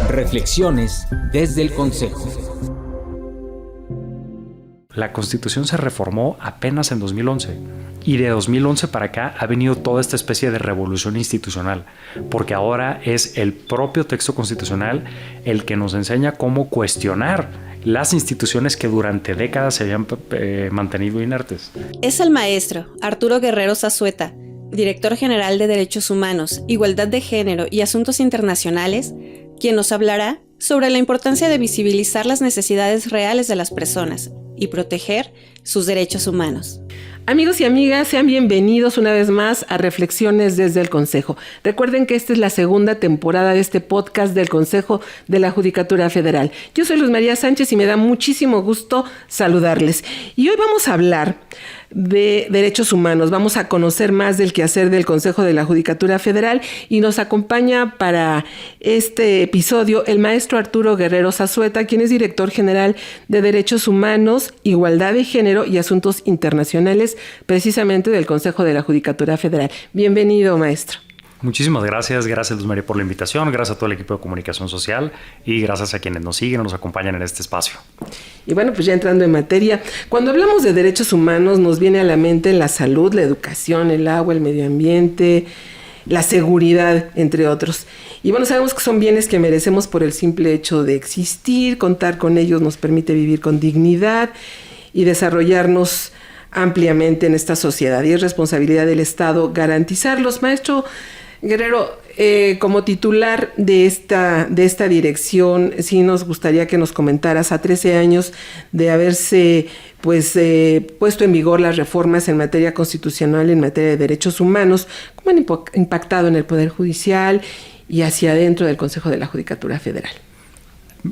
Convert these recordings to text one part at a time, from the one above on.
Reflexiones desde el Consejo. La Constitución se reformó apenas en 2011 y de 2011 para acá ha venido toda esta especie de revolución institucional, porque ahora es el propio texto constitucional el que nos enseña cómo cuestionar las instituciones que durante décadas se habían mantenido inertes. Es el maestro Arturo Guerrero Zazueta, director general de Derechos Humanos, Igualdad de Género y Asuntos Internacionales, quien nos hablará sobre la importancia de visibilizar las necesidades reales de las personas y proteger sus derechos humanos. Amigos y amigas, sean bienvenidos una vez más a Reflexiones desde el Consejo. Recuerden que esta es la segunda temporada de este podcast del Consejo de la Judicatura Federal. Yo soy Luz María Sánchez y me da muchísimo gusto saludarles. Y hoy vamos a hablar de derechos humanos. Vamos a conocer más del quehacer del Consejo de la Judicatura Federal y nos acompaña para este episodio el maestro Arturo Guerrero Zazueta, quien es director general de Derechos Humanos, Igualdad de Género y Asuntos Internacionales, precisamente del Consejo de la Judicatura Federal. Bienvenido, maestro. Muchísimas gracias Luz María por la invitación, gracias a todo el equipo de comunicación social y gracias a quienes nos siguen o nos acompañan en este espacio. Y bueno, pues ya entrando en materia, cuando hablamos de derechos humanos nos viene a la mente la salud, la educación, el agua, el medio ambiente, la seguridad, entre otros. Y bueno, sabemos que son bienes que merecemos por el simple hecho de existir, contar con ellos nos permite vivir con dignidad y desarrollarnos ampliamente en esta sociedad. Y es responsabilidad del Estado garantizarlos. Maestro Guerrero, como titular de esta dirección, sí nos gustaría que nos comentaras, a 13 años de haberse puesto en vigor las reformas en materia constitucional, en materia de derechos humanos, ¿cómo han impactado en el Poder Judicial y hacia adentro del Consejo de la Judicatura Federal?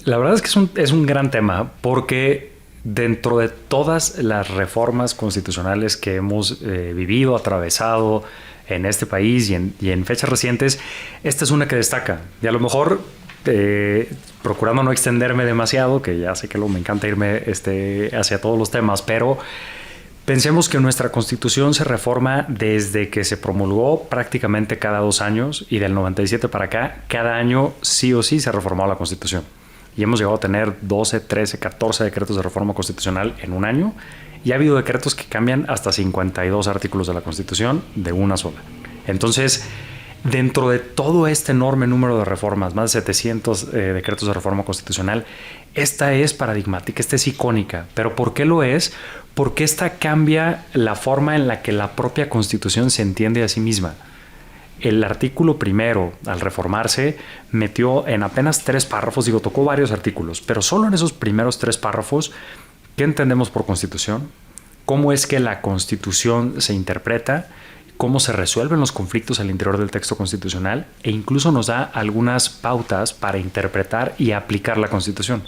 La verdad es que es un gran tema, porque dentro de todas las reformas constitucionales que hemos vivido, atravesado en este país y en fechas recientes, esta es una que destaca. Y a lo mejor, procurando no extenderme demasiado, que ya sé que luego me encanta irme hacia todos los temas, pero pensemos que nuestra Constitución se reforma desde que se promulgó prácticamente cada 2 años, y del 97 para acá, cada año sí o sí se reformó la Constitución. Y hemos llegado a tener 12, 13, 14 decretos de reforma constitucional en un año. Y ha habido decretos que cambian hasta 52 artículos de la Constitución de una sola. Entonces, dentro de todo este enorme número de reformas, más de 700 decretos de reforma constitucional, esta es paradigmática, esta es icónica. ¿Pero por qué lo es? Porque esta cambia la forma en la que la propia Constitución se entiende a sí misma. El artículo primero, al reformarse, metió en apenas 3 párrafos, tocó varios artículos, pero solo en esos primeros 3 párrafos, ¿qué entendemos por Constitución? ¿Cómo es que la Constitución se interpreta? ¿Cómo se resuelven los conflictos al interior del texto constitucional? E incluso nos da algunas pautas para interpretar y aplicar la Constitución.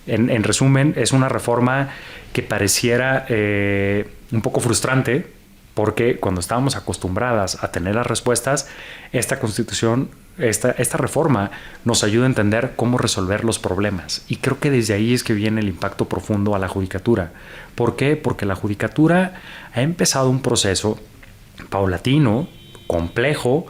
En resumen, es una reforma que pareciera un poco frustrante, porque cuando estábamos acostumbradas a tener las respuestas, esta Constitución, esta reforma nos ayuda a entender cómo resolver los problemas. Y creo que desde ahí es que viene el impacto profundo a la judicatura. ¿Por qué? Porque la judicatura ha empezado un proceso paulatino, complejo,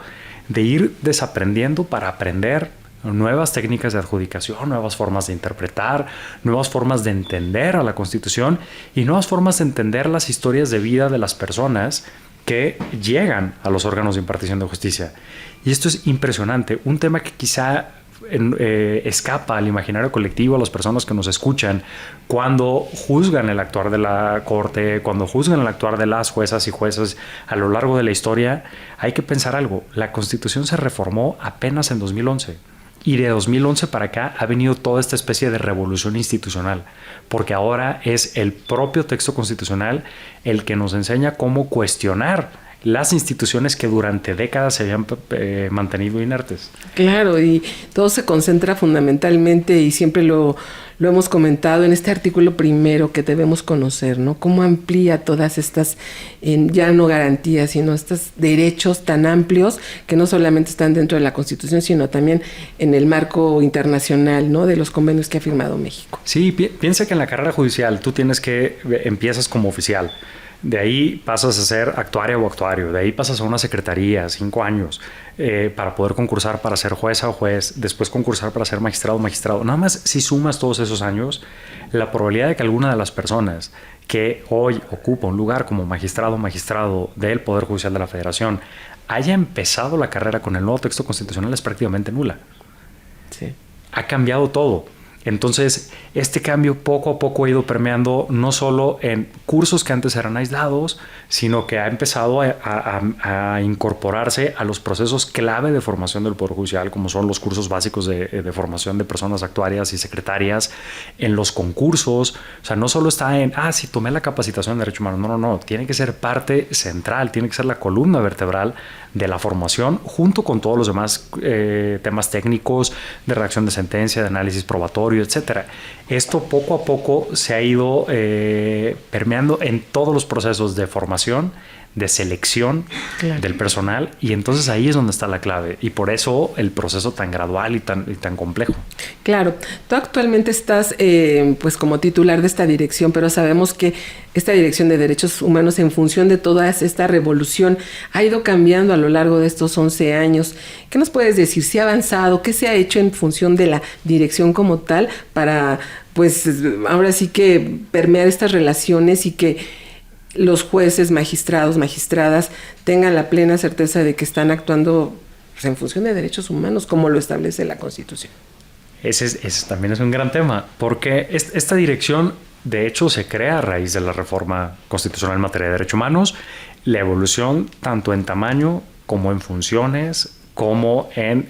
de ir desaprendiendo para aprender nuevas técnicas de adjudicación, nuevas formas de interpretar, nuevas formas de entender a la Constitución y nuevas formas de entender las historias de vida de las personas que llegan a los órganos de impartición de justicia. Y esto es impresionante, un tema que quizá escapa al imaginario colectivo, a las personas que nos escuchan, cuando juzgan el actuar de la Corte, cuando juzgan el actuar de las juezas y jueces a lo largo de la historia. Hay que pensar algo, la Constitución se reformó apenas en 2011. Y de 2011 para acá ha venido toda esta especie de revolución institucional, porque ahora es el propio texto constitucional el que nos enseña cómo cuestionar las instituciones que durante décadas se habían mantenido inertes. Claro, y todo se concentra fundamentalmente, y siempre lo hemos comentado, en este artículo primero que debemos conocer, ¿no? Cómo amplía todas estas, ya no garantías, sino estos derechos tan amplios que no solamente están dentro de la Constitución, sino también en el marco internacional, ¿no? De los convenios que ha firmado México. Sí, piensa que en la carrera judicial tú empiezas como oficial. De ahí pasas a ser actuaria o actuario. De ahí pasas a una secretaría, 5 años, para poder concursar para ser jueza o juez. Después concursar para ser magistrado o magistrado. Nada más si sumas todos esos años, la probabilidad de que alguna de las personas que hoy ocupa un lugar como magistrado o magistrado del Poder Judicial de la Federación haya empezado la carrera con el nuevo texto constitucional es prácticamente nula. Sí. Ha cambiado todo. Entonces, este cambio poco a poco ha ido permeando no solo en cursos que antes eran aislados, sino que ha empezado a incorporarse a los procesos clave de formación del Poder Judicial, como son los cursos básicos de formación de personas actuarias y secretarias, en los concursos. O sea, no solo está en, sí, tomé la capacitación de Derecho Humano. No. Tiene que ser parte central, tiene que ser la columna vertebral de la formación, junto con todos los demás temas técnicos de redacción de sentencia, de análisis probatorio, etcétera. Esto poco a poco se ha ido permeando en todos los procesos de formación, de selección del personal, y entonces ahí es donde está la clave, y por eso el proceso tan gradual y tan complejo. Claro, tú actualmente estás pues como titular de esta dirección, pero sabemos que esta dirección de derechos humanos, en función de toda esta revolución, ha ido cambiando a lo largo de estos 11 años. ¿Qué nos puedes decir? ¿Si ha avanzado? ¿Qué se ha hecho en función de la dirección como tal para, pues, ahora sí que permear estas relaciones y que los jueces, magistrados, magistradas tengan la plena certeza de que están actuando, pues, en función de derechos humanos, como lo establece la Constitución? Ese también es un gran tema, porque esta dirección, de hecho, se crea a raíz de la reforma constitucional en materia de derechos humanos. La evolución, tanto en tamaño como en funciones, como en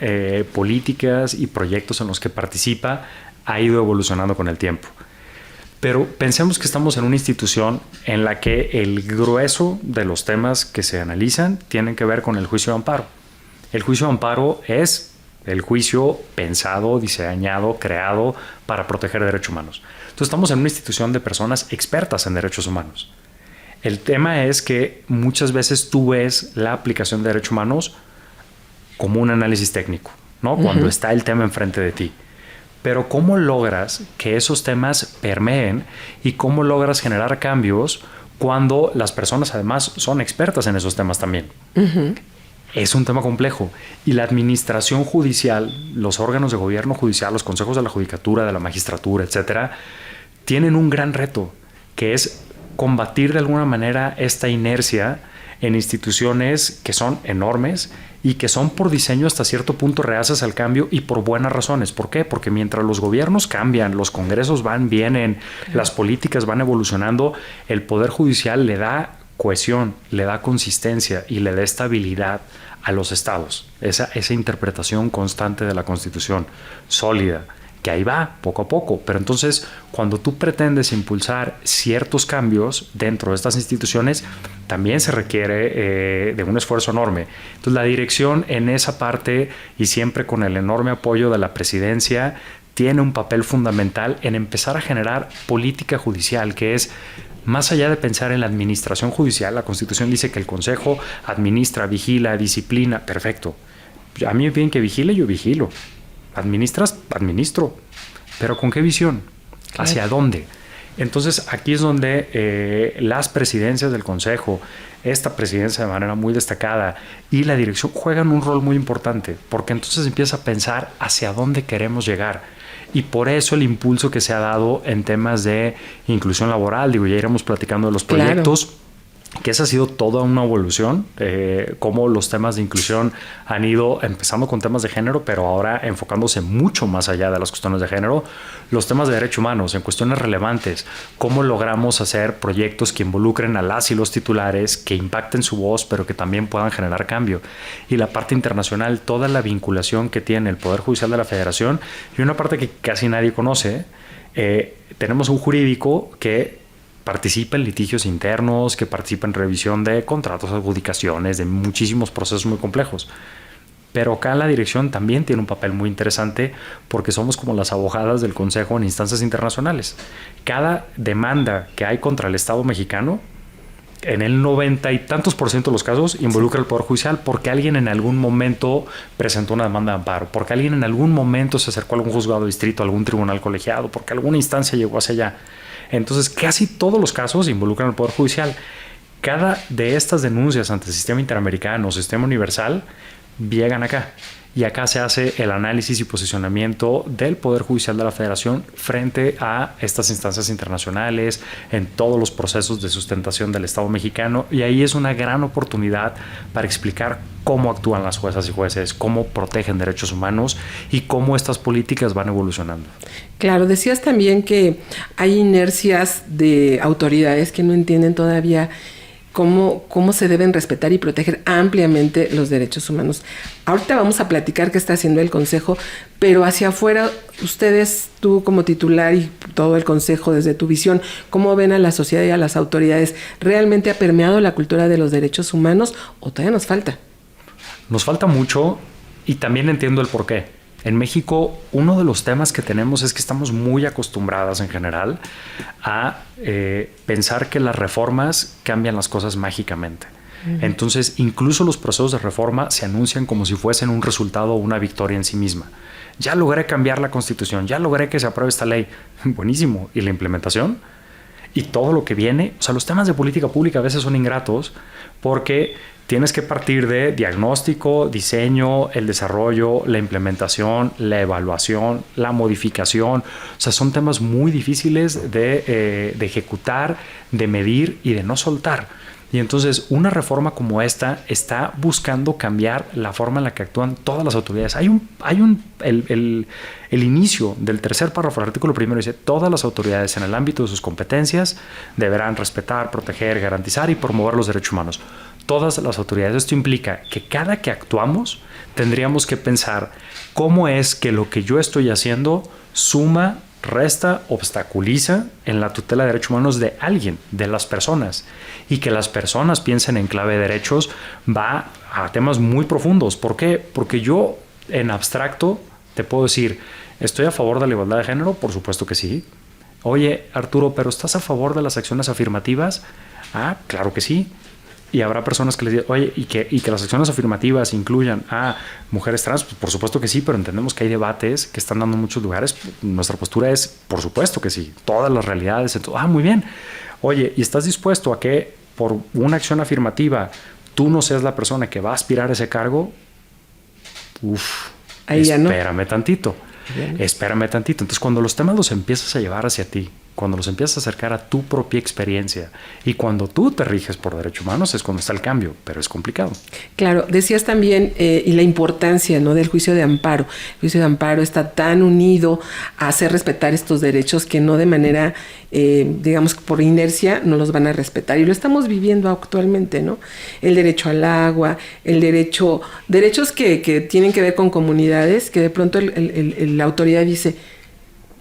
políticas y proyectos en los que participa, ha ido evolucionando con el tiempo. Pero pensemos que estamos en una institución en la que el grueso de los temas que se analizan tienen que ver con el juicio de amparo. El juicio de amparo es el juicio pensado, diseñado, creado para proteger derechos humanos. Entonces estamos en una institución de personas expertas en derechos humanos. El tema es que muchas veces tú ves la aplicación de derechos humanos como un análisis técnico, ¿no? Cuando está el tema enfrente de ti. Pero ¿cómo logras que esos temas permeen y cómo logras generar cambios cuando las personas además son expertas en esos temas también? Es un tema complejo. Y la administración judicial, los órganos de gobierno judicial, los consejos de la judicatura, de la magistratura, etcétera, tienen un gran reto, que es combatir de alguna manera esta inercia en instituciones que son enormes y que son por diseño hasta cierto punto reacias al cambio, y por buenas razones. ¿Por qué? Porque mientras los gobiernos cambian, los congresos vienen, las políticas van evolucionando, el Poder Judicial le da cohesión, le da consistencia y le da estabilidad a los estados. Esa interpretación constante de la Constitución, sólida, que ahí va poco a poco. Pero entonces, cuando tú pretendes impulsar ciertos cambios dentro de estas instituciones, también se requiere de un esfuerzo enorme. Entonces, la dirección en esa parte, y siempre con el enorme apoyo de la presidencia, tiene un papel fundamental en empezar a generar política judicial, que es más allá de pensar en la administración judicial. La Constitución dice que el Consejo administra, vigila, disciplina. Perfecto. A mí me piden que vigile, yo vigilo. ¿Administras? Administro. ¿Pero con qué visión? ¿Hacia dónde? Entonces, aquí es donde las presidencias del Consejo, esta presidencia de manera muy destacada, y la dirección juegan un rol muy importante, porque entonces empieza a pensar hacia dónde queremos llegar. Y por eso el impulso que se ha dado en temas de inclusión laboral, ya iremos platicando de los proyectos. Claro. Que esa ha sido toda una evolución, cómo los temas de inclusión han ido empezando con temas de género, pero ahora enfocándose mucho más allá de las cuestiones de género, los temas de derechos humanos en cuestiones relevantes, cómo logramos hacer proyectos que involucren a las y los titulares, que impacten su voz, pero que también puedan generar cambio. Y la parte internacional, toda la vinculación que tiene el Poder Judicial de la Federación, y una parte que casi nadie conoce, tenemos un jurídico que participa en litigios internos, que participa en revisión de contratos, adjudicaciones, de muchísimos procesos muy complejos. Pero acá la dirección también tiene un papel muy interesante, porque somos como las abogadas del Consejo en instancias internacionales. Cada demanda que hay contra el Estado mexicano, en el 90 y tantos % de los casos, involucra al Poder Judicial, porque alguien en algún momento presentó una demanda de amparo, porque alguien en algún momento se acercó a algún juzgado de distrito, a algún tribunal colegiado, porque alguna instancia llegó hacia allá. Entonces, casi todos los casos involucran al Poder Judicial. cada de estas denuncias ante el sistema interamericano, sistema universal, llegan acá. Y acá se hace el análisis y posicionamiento del Poder Judicial de la Federación frente a estas instancias internacionales, en todos los procesos de sustentación del Estado mexicano. Y ahí es una gran oportunidad para explicar cómo actúan las juezas y jueces, cómo protegen derechos humanos y cómo estas políticas van evolucionando. Claro, decías también que hay inercias de autoridades que no entienden todavía cómo se deben respetar y proteger ampliamente los derechos humanos. Ahorita vamos a platicar qué está haciendo el Consejo, pero hacia afuera, ustedes, tú como titular y todo el Consejo, desde tu visión, ¿cómo ven a la sociedad y a las autoridades? ¿Realmente ha permeado la cultura de los derechos humanos o todavía nos falta? Nos falta mucho y también entiendo el porqué. En México, uno de los temas que tenemos es que estamos muy acostumbradas en general a pensar que las reformas cambian las cosas mágicamente. Entonces, incluso los procesos de reforma se anuncian como si fuesen un resultado o una victoria en sí misma. Ya logré cambiar la Constitución, ya logré que se apruebe esta ley. Buenísimo. ¿Y la implementación? Y todo lo que viene. O sea, los temas de política pública a veces son ingratos porque tienes que partir de diagnóstico, diseño, el desarrollo, la implementación, la evaluación, la modificación. O sea, son temas muy difíciles de ejecutar, de medir y de no soltar. Y entonces una reforma como esta está buscando cambiar la forma en la que actúan todas las autoridades. El inicio del tercer párrafo del artículo primero dice: todas las autoridades en el ámbito de sus competencias deberán respetar, proteger, garantizar y promover los derechos humanos. Todas las autoridades. Esto implica que cada que actuamos tendríamos que pensar cómo es que lo que yo estoy haciendo suma, resta, obstaculiza en la tutela de derechos humanos de alguien, de las personas, y que las personas piensen en clave de derechos va a temas muy profundos. ¿Por qué? Porque yo en abstracto te puedo decir, ¿estoy a favor de la igualdad de género? Por supuesto que sí. Oye, Arturo, ¿pero estás a favor de las acciones afirmativas? Ah, claro que sí. Y habrá personas que les digan, oye, y que las acciones afirmativas incluyan a mujeres trans, pues por supuesto que sí, pero entendemos que hay debates que están dando en muchos lugares. Nuestra postura es, por supuesto que sí, todas las realidades. Muy bien. Oye, ¿y estás dispuesto a que por una acción afirmativa tú no seas la persona que va a aspirar a ese cargo? Ahí ya no. Espérame tantito. Espérame tantito. Entonces, cuando los temas los empiezas a llevar hacia ti, cuando los empiezas a acercar a tu propia experiencia y cuando tú te riges por derechos humanos es cuando está el cambio, pero es complicado. Claro, decías también y la importancia, ¿no?, del juicio de amparo. El juicio de amparo está tan unido a hacer respetar estos derechos que no de manera, digamos, por inercia no los van a respetar. Y lo estamos viviendo actualmente, ¿no? El derecho al agua, el derechos que tienen que ver con comunidades, que de pronto la autoridad dice,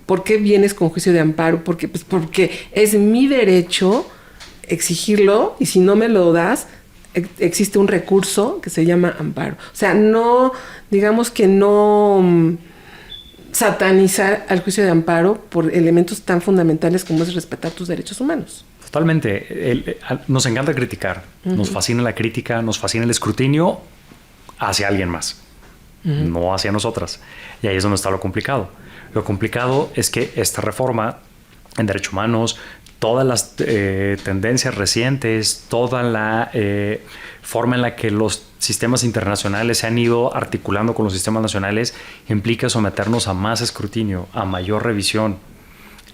¿por qué vienes con juicio de amparo? Porque es mi derecho exigirlo y si no me lo das, existe un recurso que se llama amparo. O sea, no, digamos que no satanizar al juicio de amparo por elementos tan fundamentales como es respetar tus derechos humanos. Totalmente. Nos encanta criticar, nos fascina la crítica, nos fascina el escrutinio hacia alguien más, no hacia nosotras. Y ahí es donde está lo complicado. Lo complicado es que esta reforma en derechos humanos, todas las tendencias recientes, toda la forma en la que los sistemas internacionales se han ido articulando con los sistemas nacionales, implica someternos a más escrutinio, a mayor revisión,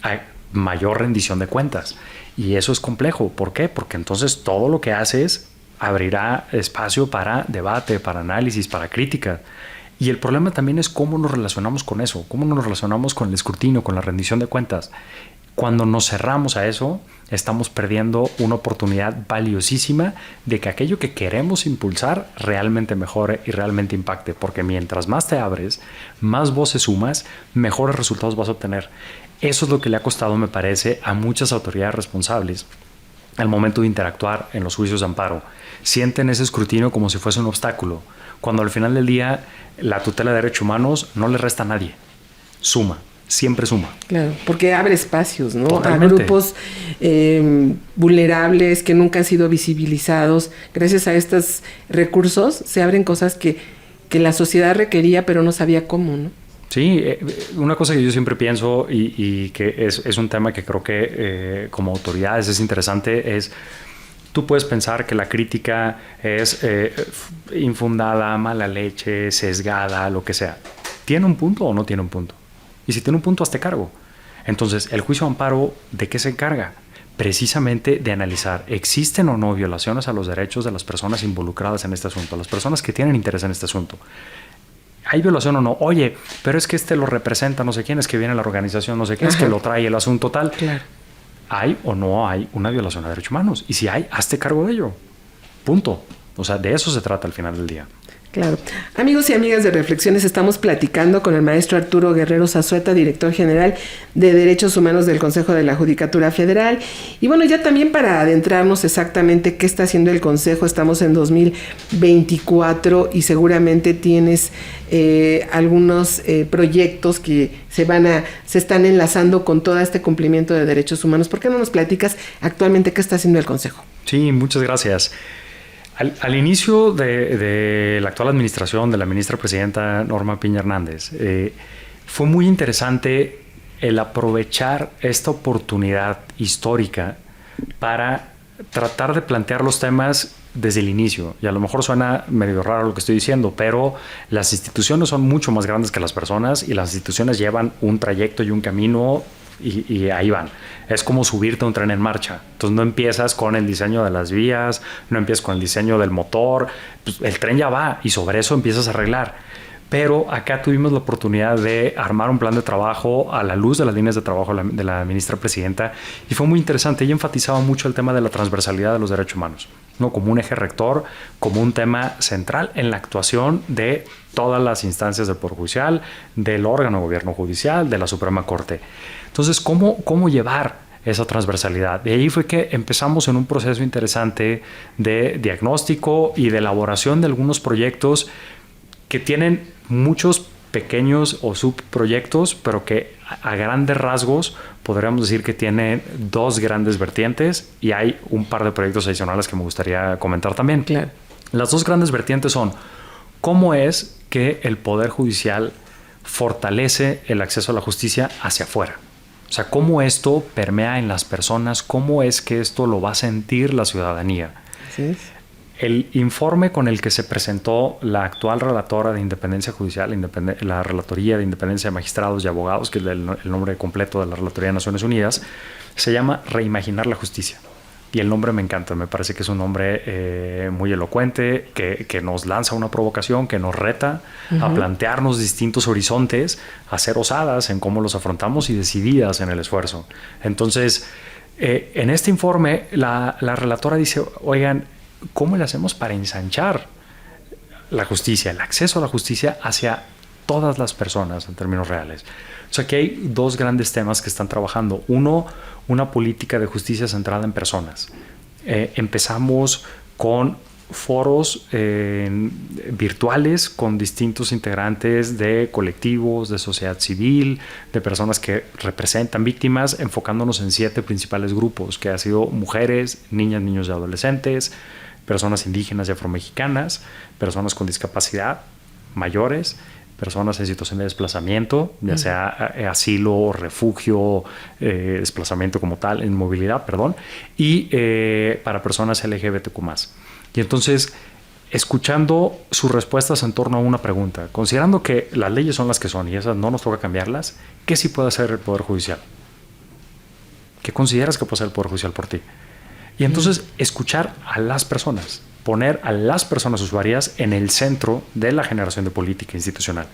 a mayor rendición de cuentas. Y eso es complejo. ¿Por qué? Porque entonces todo lo que haces abrirá espacio para debate, para análisis, para crítica. Y el problema también es cómo nos relacionamos con eso, cómo nos relacionamos con el escrutinio, con la rendición de cuentas. Cuando nos cerramos a eso, estamos perdiendo una oportunidad valiosísima de que aquello que queremos impulsar realmente mejore y realmente impacte, porque mientras más te abres, más voces sumas, mejores resultados vas a obtener. Eso es lo que le ha costado, me parece, a muchas autoridades responsables al momento de interactuar en los juicios de amparo. Sienten ese escrutinio como si fuese un obstáculo, cuando al final del día la tutela de derechos humanos no le resta a nadie. Suma, siempre suma. Claro, porque abre espacios, ¿no? Totalmente. A grupos vulnerables que nunca han sido visibilizados. Gracias a estos recursos se abren cosas que la sociedad requería pero no sabía cómo, ¿no? Sí, una cosa que yo siempre pienso y que es un tema que creo que como autoridades es interesante es... tú puedes pensar que la crítica es infundada, mala leche, sesgada, lo que sea. ¿Tiene un punto o no tiene un punto? Y si tiene un punto, hazte cargo. Entonces, el juicio de amparo, ¿de qué se encarga? Precisamente de analizar, ¿existen o no violaciones a los derechos de las personas involucradas en este asunto, las personas que tienen interés en este asunto? ¿Hay violación o no? Oye, pero es que lo representa no sé quién, es que viene la organización no sé quién, es que lo trae el asunto tal. Claro. ¿Hay o no hay una violación a derechos humanos? Y si hay, hazte cargo de ello. Punto. O sea, de eso se trata al final del día. Claro. Amigos y amigas de Reflexiones, estamos platicando con el maestro Arturo Guerrero Zazueta, director general de Derechos Humanos del Consejo de la Judicatura Federal. Y bueno, ya también para adentrarnos exactamente qué está haciendo el Consejo, estamos en 2024 y seguramente tienes algunos proyectos que se están enlazando con todo este cumplimiento de derechos humanos. ¿Por qué no nos platicas actualmente qué está haciendo el Consejo? Sí, muchas gracias. Al inicio de la actual administración de la ministra presidenta Norma Piña Hernández, fue muy interesante el aprovechar esta oportunidad histórica para tratar de plantear los temas desde el inicio. Y a lo mejor suena medio raro lo que estoy diciendo, pero las instituciones son mucho más grandes que las personas y las instituciones llevan un trayecto y un camino y ahí van. Es como subirte a un tren en marcha. Entonces no empiezas con el diseño de las vías, no empiezas con el diseño del motor, pues el tren ya va y sobre eso empiezas a arreglar. Pero acá tuvimos la oportunidad de armar un plan de trabajo a la luz de las líneas de trabajo de la ministra presidenta y fue muy interesante. Ella enfatizaba mucho el tema de la transversalidad de los derechos humanos, ¿no? Como un eje rector, como un tema central en la actuación de todas las instancias del Poder Judicial, del órgano de gobierno judicial, de la Suprema Corte. Entonces, ¿cómo llevar esa transversalidad? De ahí fue que empezamos en un proceso interesante de diagnóstico y de elaboración de algunos proyectos que tienen muchos pequeños o subproyectos, pero que a grandes rasgos podríamos decir que tiene dos grandes vertientes y hay un par de proyectos adicionales que me gustaría comentar también. Claro. Las dos grandes vertientes son cómo es que el Poder Judicial fortalece el acceso a la justicia hacia afuera. O sea, cómo esto permea en las personas, cómo es que esto lo va a sentir la ciudadanía. Así es. El informe con el que se presentó la actual relatora de independencia judicial, la Relatoría de Independencia de Magistrados y Abogados, que es el nombre completo de la Relatoría de Naciones Unidas, se llama Reimaginar la Justicia. Y el nombre me encanta, me parece que es un nombre muy elocuente, que nos lanza una provocación, que nos reta a plantearnos distintos horizontes, a ser osadas en cómo los afrontamos y decididas en el esfuerzo. Entonces, en este informe, la relatora dice, oigan, ¿cómo le hacemos para ensanchar la justicia, el acceso a la justicia hacia todas las personas en términos reales? O sea, que hay dos grandes temas que están trabajando. Uno, una política de justicia centrada en personas. Empezamos con foros virtuales con distintos integrantes de colectivos, de sociedad civil, de personas que representan víctimas, enfocándonos en 7 principales grupos, que han sido mujeres, niñas, niños y adolescentes, personas indígenas y afromexicanas, personas con discapacidad, mayores, personas en situación de desplazamiento, ya sea asilo, refugio, desplazamiento como tal, en movilidad, perdón, y para personas LGBTQ+. Y entonces, escuchando sus respuestas en torno a una pregunta, considerando que las leyes son las que son y esas no nos toca cambiarlas, ¿qué sí puede hacer el Poder Judicial? ¿Qué consideras que puede hacer el Poder Judicial por ti? Y entonces, escuchar a las personas, poner a las personas usuarias en el centro de la generación de política institucional.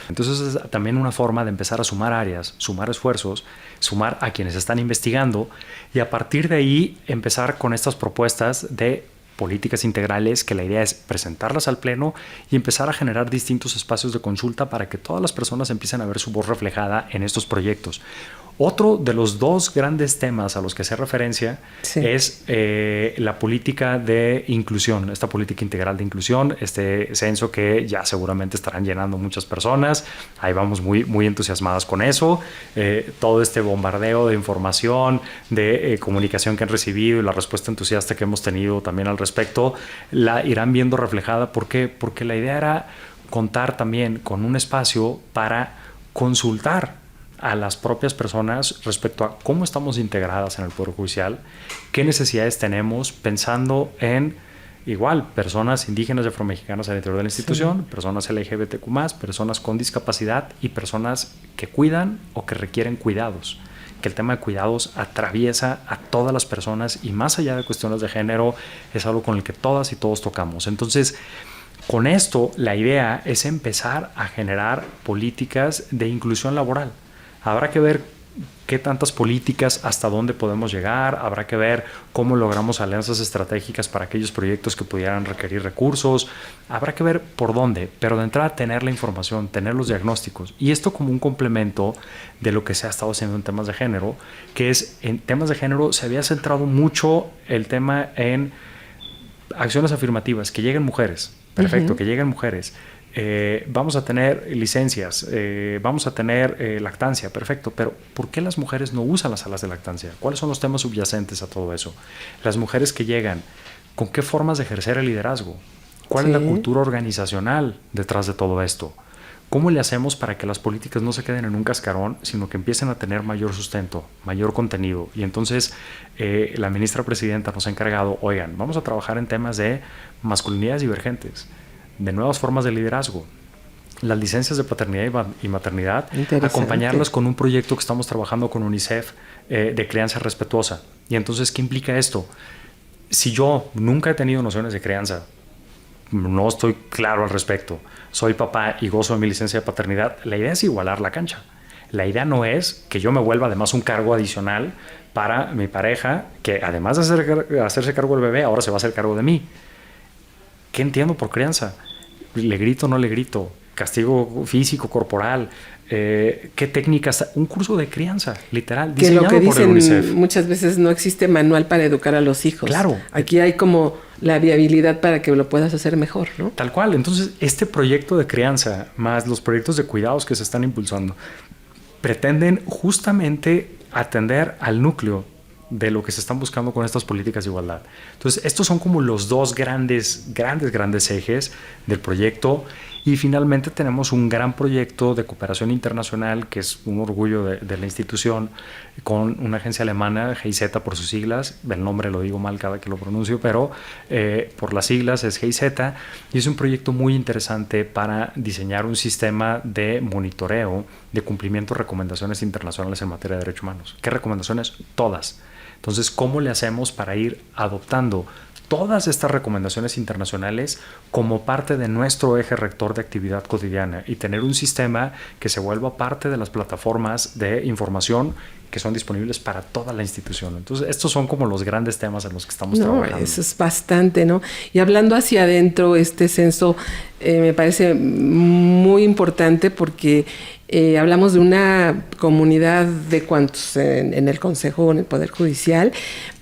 Entonces es también una forma de empezar a sumar áreas, sumar esfuerzos, sumar a quienes están investigando y a partir de ahí empezar con estas propuestas de políticas integrales que la idea es presentarlas al Pleno y empezar a generar distintos espacios de consulta para que todas las personas empiecen a ver su voz reflejada en estos proyectos. Otro de los dos grandes temas a los que hace referencia es la política de inclusión, esta política integral de inclusión, este censo que ya seguramente estarán llenando muchas personas. Ahí vamos muy entusiasmadas con eso. Todo este bombardeo de información, de comunicación que han recibido y la respuesta entusiasta que hemos tenido también al respecto, la irán viendo reflejada. ¿Por qué? Porque la idea era contar también con un espacio para consultar a las propias personas respecto a cómo estamos integradas en el Poder Judicial, qué necesidades tenemos, pensando en igual personas indígenas y afromexicanas al interior de la institución, personas LGBTQ+, personas con discapacidad y personas que cuidan o que requieren cuidados. Que el tema de cuidados atraviesa a todas las personas y más allá de cuestiones de género es algo con el que todas y todos tocamos. Entonces, con esto la idea es empezar a generar políticas de inclusión laboral. Habrá que ver qué tantas políticas, hasta dónde podemos llegar, habrá que ver cómo logramos alianzas estratégicas para aquellos proyectos que pudieran requerir recursos, habrá que ver por dónde, pero de entrada tener la información, tener los diagnósticos, y esto como un complemento de lo que se ha estado haciendo en temas de género, que es en temas de género se había centrado mucho el tema en acciones afirmativas, que lleguen mujeres, perfecto, que lleguen mujeres. Vamos a tener licencias, vamos a tener lactancia, perfecto, pero ¿por qué las mujeres no usan las salas de lactancia? ¿Cuáles son los temas subyacentes a todo eso? Las mujeres que llegan, ¿con qué formas de ejercer el liderazgo? ¿Cuál es la cultura organizacional detrás de todo esto? ¿Cómo le hacemos para que las políticas no se queden en un cascarón, sino que empiecen a tener mayor sustento, mayor contenido? Y entonces la ministra presidenta nos ha encargado, oigan, vamos a trabajar en temas de masculinidades divergentes, de nuevas formas de liderazgo, las licencias de paternidad y maternidad, acompañarlas con un proyecto que estamos trabajando con UNICEF de crianza respetuosa. Y entonces, ¿qué implica esto? Si yo nunca he tenido nociones de crianza, no estoy claro al respecto, soy papá y gozo de mi licencia de paternidad, la idea es igualar la cancha. La idea no es que yo me vuelva además un cargo adicional para mi pareja, que además de hacerse cargo del bebé, ahora se va a hacer cargo de mí. ¿Qué entiendo por crianza? ¿Le grito o no le grito? ¿Castigo físico, corporal? ¿Qué técnicas? Un curso de crianza, literal, diseñado por el UNICEF. Que lo que dicen muchas veces, no existe manual para educar a los hijos. Claro. Aquí hay como la viabilidad para que lo puedas hacer mejor, ¿no? Tal cual. Entonces, este proyecto de crianza, más los proyectos de cuidados que se están impulsando, pretenden justamente atender al núcleo de lo que se están buscando con estas políticas de igualdad. Entonces, estos son como los dos grandes ejes del proyecto. Y finalmente tenemos un gran proyecto de cooperación internacional, que es un orgullo de la institución, con una agencia alemana, GIZ por sus siglas. El nombre lo digo mal cada que lo pronuncio, pero por las siglas es GIZ. Y es un proyecto muy interesante para diseñar un sistema de monitoreo de cumplimiento de recomendaciones internacionales en materia de derechos humanos. ¿Qué recomendaciones? Todas. Entonces, ¿cómo le hacemos para ir adoptando todas estas recomendaciones internacionales como parte de nuestro eje rector de actividad cotidiana y tener un sistema que se vuelva parte de las plataformas de información que son disponibles para toda la institución? Entonces, estos son como los grandes temas en los que estamos trabajando. Eso es bastante, ¿no? Y hablando hacia adentro, este censo me parece muy importante porque hablamos de una comunidad de cuantos en el Consejo o en el Poder Judicial,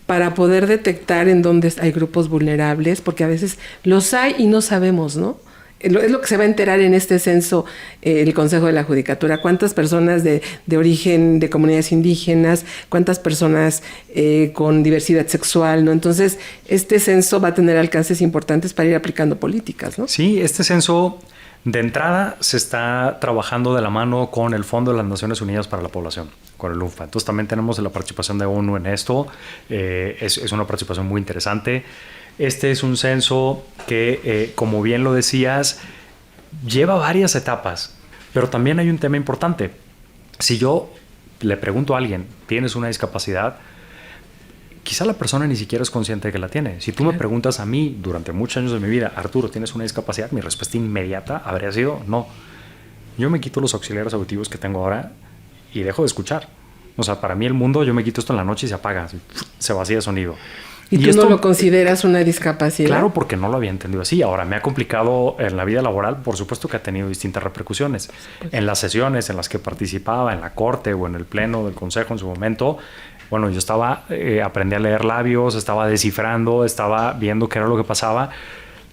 para poder detectar en dónde hay grupos vulnerables, porque a veces los hay y no sabemos, ¿no? Es lo que se va a enterar en este censo el Consejo de la Judicatura. ¿Cuántas personas de origen de comunidades indígenas? ¿Cuántas personas con diversidad sexual? ¿No? Entonces, este censo va a tener alcances importantes para ir aplicando políticas, ¿no? Sí, este censo de entrada se está trabajando de la mano con el Fondo de las Naciones Unidas para la Población, con el UNFPA. Entonces también tenemos la participación de ONU en esto. Es una participación muy interesante. Este es un censo que, como bien lo decías, lleva varias etapas, pero también hay un tema importante. Si yo le pregunto a alguien, ¿tienes una discapacidad? Quizá la persona ni siquiera es consciente de que la tiene. Si tú me preguntas a mí durante muchos años de mi vida, Arturo, ¿tienes una discapacidad? Mi respuesta inmediata habría sido no. Yo me quito los auxiliares auditivos que tengo ahora y dejo de escuchar. O sea, para mí el mundo, yo me quito esto en la noche y se apaga, se vacía el sonido. ¿Y tú esto, no lo consideras una discapacidad? Claro, porque no lo había entendido así. Ahora, me ha complicado en la vida laboral, por supuesto que ha tenido distintas repercusiones. En las sesiones en las que participaba, en la corte o en el pleno del consejo en su momento, bueno, yo aprendí a leer labios, estaba descifrando, estaba viendo qué era lo que pasaba.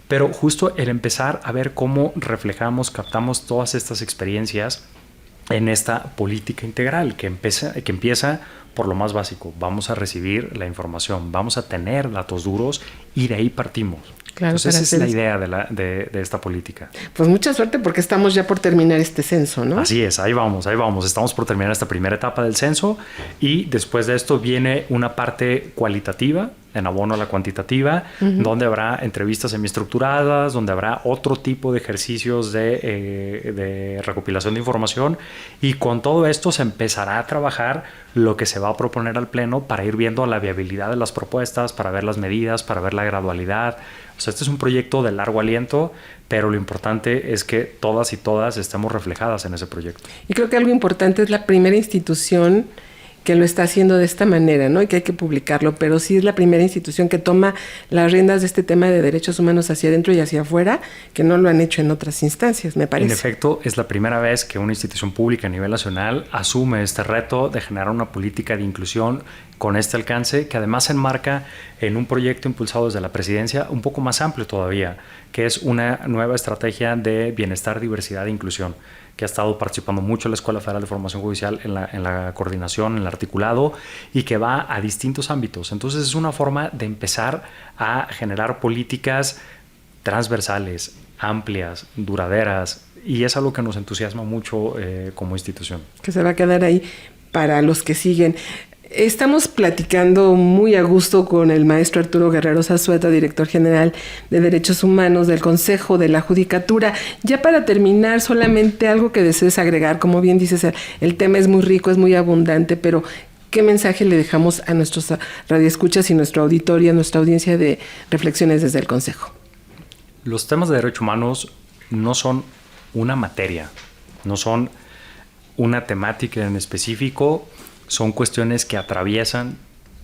Pero justo el empezar a ver cómo reflejamos, captamos todas estas experiencias en esta política integral que empieza por lo más básico. Vamos a recibir la información, vamos a tener datos duros y de ahí partimos. Claro, entonces esa es la idea de esta política. Pues mucha suerte porque estamos ya por terminar este censo, ¿no? Así es, ahí vamos. Estamos por terminar esta primera etapa del censo y después de esto viene una parte cualitativa en abono a la cuantitativa, donde habrá entrevistas semiestructuradas, donde habrá otro tipo de ejercicios de recopilación de información, y con todo esto se empezará a trabajar lo que se va a proponer al Pleno para ir viendo la viabilidad de las propuestas, para ver las medidas, para ver la gradualidad. O sea, este es un proyecto de largo aliento, pero lo importante es que todas y todas estemos reflejadas en ese proyecto. Y creo que algo importante es la primera institución que lo está haciendo de esta manera, ¿no? Y que hay que publicarlo, pero sí es la primera institución que toma las riendas de este tema de derechos humanos hacia adentro y hacia afuera, que no lo han hecho en otras instancias, me parece. En efecto, es la primera vez que una institución pública a nivel nacional asume este reto de generar una política de inclusión con este alcance, que además se enmarca en un proyecto impulsado desde la presidencia un poco más amplio todavía, que es una nueva estrategia de bienestar, diversidad e inclusión, que ha estado participando mucho la Escuela Federal de Formación Judicial en la coordinación, en el articulado, y que va a distintos ámbitos. Entonces es una forma de empezar a generar políticas transversales, amplias, duraderas, y es algo que nos entusiasma mucho como institución. Que se va a quedar ahí para los que siguen. Estamos platicando muy a gusto con el maestro Arturo Guerrero Zazueta, director general de Derechos Humanos del Consejo de la Judicatura. Ya para terminar, solamente algo que desees agregar. Como bien dices, el tema es muy rico, es muy abundante, pero ¿qué mensaje le dejamos a nuestros radioescuchas y nuestro auditorio, a nuestra audiencia de Reflexiones desde el Consejo? Los temas de derechos humanos no son una materia, no son una temática en específico. Son cuestiones que atraviesan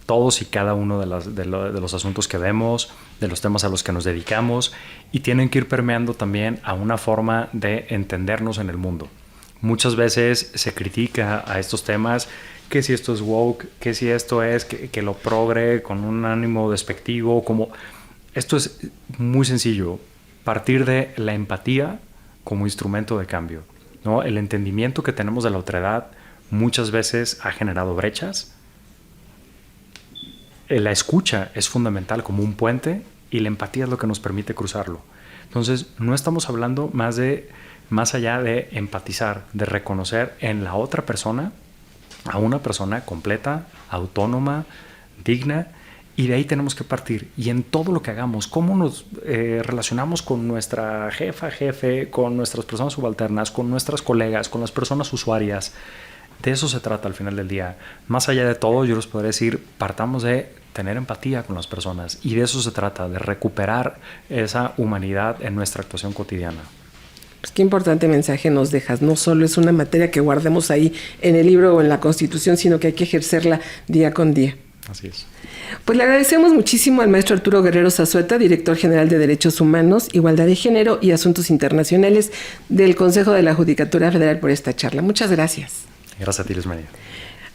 todos y cada uno de los asuntos que vemos, de los temas a los que nos dedicamos, y tienen que ir permeando también a una forma de entendernos en el mundo. Muchas veces se critica a estos temas que si esto es woke, que si esto es que lo progre con un ánimo despectivo. Esto es muy sencillo, partir de la empatía como instrumento de cambio, ¿no? El entendimiento que tenemos de la otredad muchas veces ha generado brechas. La escucha es fundamental como un puente, y la empatía es lo que nos permite cruzarlo. Entonces, no estamos hablando más allá de empatizar, de reconocer en la otra persona a una persona completa, autónoma, digna, y de ahí tenemos que partir. Y en todo lo que hagamos, cómo nos relacionamos con nuestra jefe, con nuestras personas subalternas, con nuestras colegas, con las personas usuarias. De eso se trata al final del día. Más allá de todo, yo les podría decir, partamos de tener empatía con las personas, y de eso se trata, de recuperar esa humanidad en nuestra actuación cotidiana. Pues qué importante mensaje nos dejas. No solo es una materia que guardemos ahí en el libro o en la Constitución, sino que hay que ejercerla día con día. Así es. Pues le agradecemos muchísimo al maestro Arturo Guerrero Zazueta, director general de Derechos Humanos, Igualdad de Género y Asuntos Internacionales del Consejo de la Judicatura Federal, por esta charla. Muchas gracias. Gracias a ti, Luis María.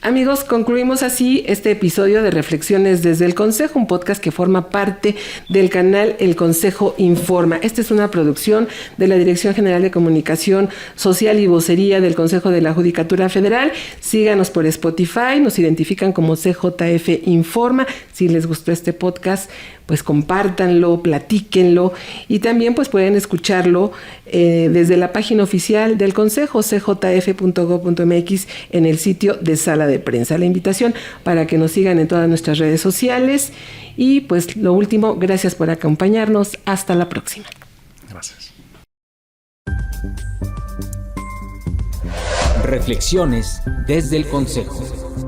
Amigos, concluimos así este episodio de Reflexiones desde el Consejo, un podcast que forma parte del canal El Consejo Informa. Esta es una producción de la Dirección General de Comunicación Social y Vocería del Consejo de la Judicatura Federal. Síganos por Spotify, nos identifican como CJF Informa. Si les gustó este podcast, pues compártanlo, platíquenlo, y también pues pueden escucharlo desde la página oficial del Consejo, cjf.gov.mx, en el sitio de Sala de Prensa. La invitación para que nos sigan en todas nuestras redes sociales, y pues lo último, gracias por acompañarnos. Hasta la próxima. Gracias. Reflexiones desde el Consejo.